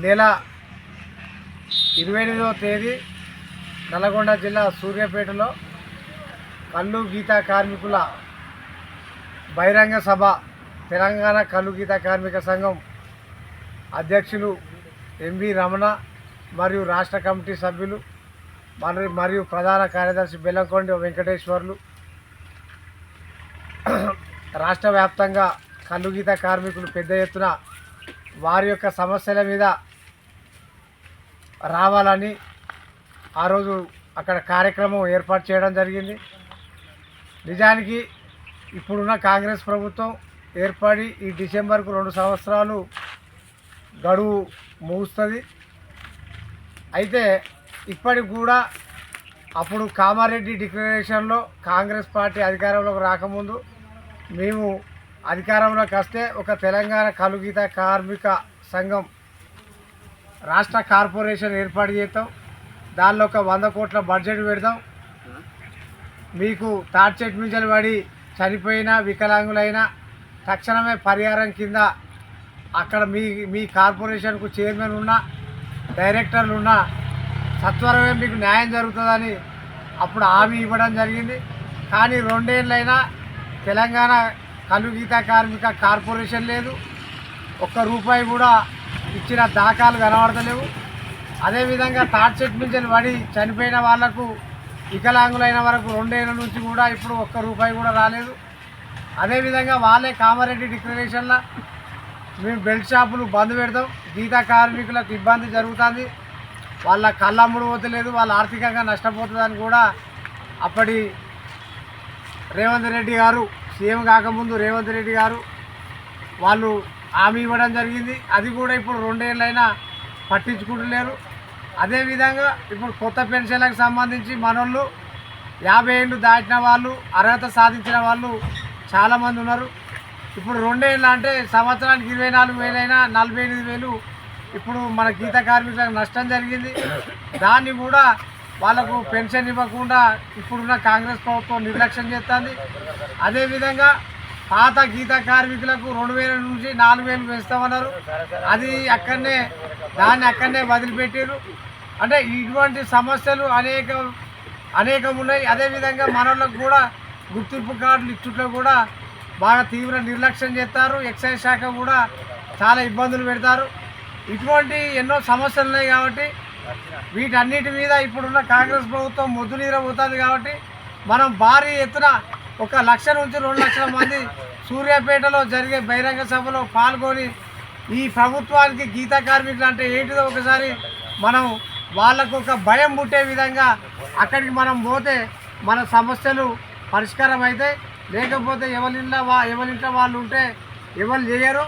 నెల 28వ తేదీ నల్గొండ జిల్లా సూర్యాపేటలో కల్లు గీతా కార్మికుల బహిరంగ సభ తెలంగాణ కల్లు గీతా కార్మిక సంఘం అధ్యక్షులు ఎంవి రమణ మరియు రాష్ట్ర కమిటీ సభ్యులు మరియు ప్రధాన కార్యదర్శి బెల్లంకొండ వెంకటేశ్వర్లు రాష్ట్ర వ్యాప్తంగా కల్లు గీతా కార్మికులు పెద్ద ఎత్తున వారి యొక్క సమస్యల మీద రావాలని ఆ రోజు అక్కడ కార్యక్రమం ఏర్పాటు చేయడం జరిగింది. నిజానికి ఇప్పుడున్న కాంగ్రెస్ ప్రభుత్వం ఏర్పడి ఈ డిసెంబర్కు 2 సంవత్సరాలు గడువు ముగుస్తుంది. అయితే ఇప్పటికి కూడా అప్పుడు కామారెడ్డి డిక్లరేషన్లో కాంగ్రెస్ పార్టీ అధికారంలోకి రాకముందు మేము అధికారంలోకి వస్తే ఒక తెలంగాణ కల్లు గీతా కార్మిక సంఘం రాష్ట్ర కార్పొరేషన్ ఏర్పాటు చేస్తాం, దానిలో ఒక 100 కోట్ల బడ్జెట్ పెడతాం, మీకు తాటి చెట్టు మించలు పడి చనిపోయిన వికలాంగులైనా తక్షణమే పరిహారం కింద అక్కడ మీ కార్పొరేషన్కు చైర్మన్ ఉన్న డైరెక్టర్లు ఉన్న సత్వరమే మీకు న్యాయం జరుగుతుందని అప్పుడు హామీ ఇవ్వడం జరిగింది. కానీ 2 ఏళ్ళైనా తెలంగాణ కల్లు గీతా కార్మిక కార్పొరేషన్ లేదు, ₹1 కూడా ఇచ్చిన దాఖలు కనబడతలేవు. అదేవిధంగా తాటి చెట్టు మించలు పడి చనిపోయిన వాళ్లకు వికలాంగులైన వరకు 2 ఏళ్ళ నుంచి కూడా ఇప్పుడు ₹1 కూడా రాలేదు. అదేవిధంగా వాళ్ళే కామారెడ్డి డిక్లరేషన్లో మేము బెల్ట్ షాపులు బంద్ పెడతాం, గీతా కార్మికులకు ఇబ్బంది జరుగుతుంది, వాళ్ళ కళ్ళమ్ముడు పోతలేదు, వాళ్ళు ఆర్థికంగా నష్టపోతుందని కూడా అప్పటి రేవంత్ రెడ్డి గారు సీఎం కాకముందు రేవంత్ రెడ్డి గారు వాళ్ళు హామీ ఇవ్వడం జరిగింది. అది కూడా ఇప్పుడు 2 ఏళ్ళైనా పట్టించుకుంటలేరు. అదేవిధంగా ఇప్పుడు కొత్త పెన్షన్లకు సంబంధించి మనోళ్ళు 50 ఏళ్ళు దాటిన వాళ్ళు అర్హత సాధించిన వాళ్ళు చాలామంది ఉన్నారు. ఇప్పుడు 2 ఏళ్ళు అంటే సంవత్సరానికి 24,000 అయినా 48,000 ఇప్పుడు మన గీతా కార్మికులకు నష్టం జరిగింది. దాన్ని కూడా వాళ్ళకు పెన్షన్ ఇవ్వకుండా ఇప్పుడున్న కాంగ్రెస్ ప్రభుత్వం నిర్లక్ష్యం చేస్తుంది. అదేవిధంగా పాత గీతా కార్మికులకు 2,000 నుంచి 4,000 పెంచుతామన్నారు, అది దాన్ని అక్కడనే వదిలిపెట్టారు. అంటే ఇటువంటి సమస్యలు అనేకం ఉన్నాయి. అదేవిధంగా మనోళ్ళకు కూడా గుర్తింపు కార్డులు ఇచ్చుట్లో కూడా బాగా తీవ్ర నిర్లక్ష్యం చేస్తారు. ఎక్సైజ్ శాఖ కూడా చాలా ఇబ్బందులు పెడతారు. ఇటువంటి ఎన్నో సమస్యలు ఉన్నాయి కాబట్టి వీటన్నిటి మీద ఇప్పుడున్న కాంగ్రెస్ ప్రభుత్వం మొద్దు నీరవుతుంది. కాబట్టి మనం భారీ ఎత్తున 1 లక్ష నుంచి 2 లక్షల మంది సూర్యాపేటలో జరిగే బహిరంగ సభలో పాల్గొని ఈ ప్రభుత్వానికి గీతా కార్మికులు అంటే ఏంటిదో ఒకసారి మనం వాళ్ళకు ఒక భయం పుట్టే విధంగా అక్కడికి మనం పోతే మన సమస్యలు పరిష్కారం అవుతాయి. లేకపోతే ఎవరింట్లో వాళ్ళు ఉంటే ఎవరు చేయరు.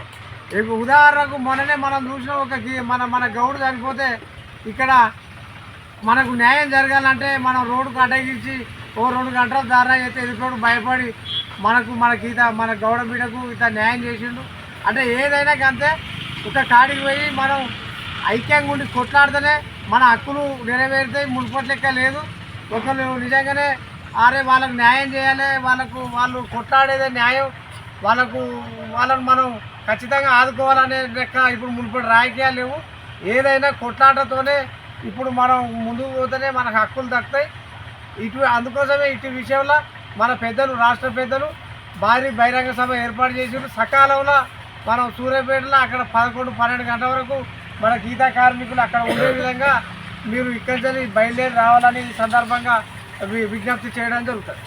ఉదాహరణకు మొన్ననే మనం చూసిన మన గౌడు చనిపోతే ఇక్కడ మనకు న్యాయం జరగాలంటే మనం రోడ్డుకు అడ్డగించి 2 గంటల దారా అయితే ఎదుర్కోడు భయపడి మన గౌడ బిడ్డకు ఇట్లా న్యాయం చేసిండు. అంటే ఏదైనా అంతే ఒక కాడికి పోయి మనం ఐక్యంగా ఉండి కొట్లాడితేనే మన హక్కులు నెరవేరుతాయి. మునుపటి లెక్క లేదు. ఒకరు నిజంగానే వాళ్ళకు న్యాయం చేయాలి, వాళ్ళు కొట్లాడేదే న్యాయం, వాళ్ళను మనం ఖచ్చితంగా ఆదుకోవాలనే లెక్క ఇప్పుడు మునుపటి రాజకీయాలు లేవు. ఏదైనా కొట్లాటతోనే ఇప్పుడు మనం ముందుకు పోతేనే మనకు హక్కులు దక్కుతాయి. అందుకోసమే ఇటు విషయంలో మన పెద్దలు రాష్ట్ర పెద్దలు భారీ బహిరంగ సభ ఏర్పాటు చేసారు. సకాలంలో మనం సూర్యాపేటలో అక్కడ 11-12 గంటల వరకు మన గీతా కార్మికులు అక్కడ ఉండే విధంగా మీరు ఇక్కడి నుంచి బయలుదేరి రావాలని ఈ సందర్భంగా విజ్ఞప్తి చేయడం జరుగుతుంది.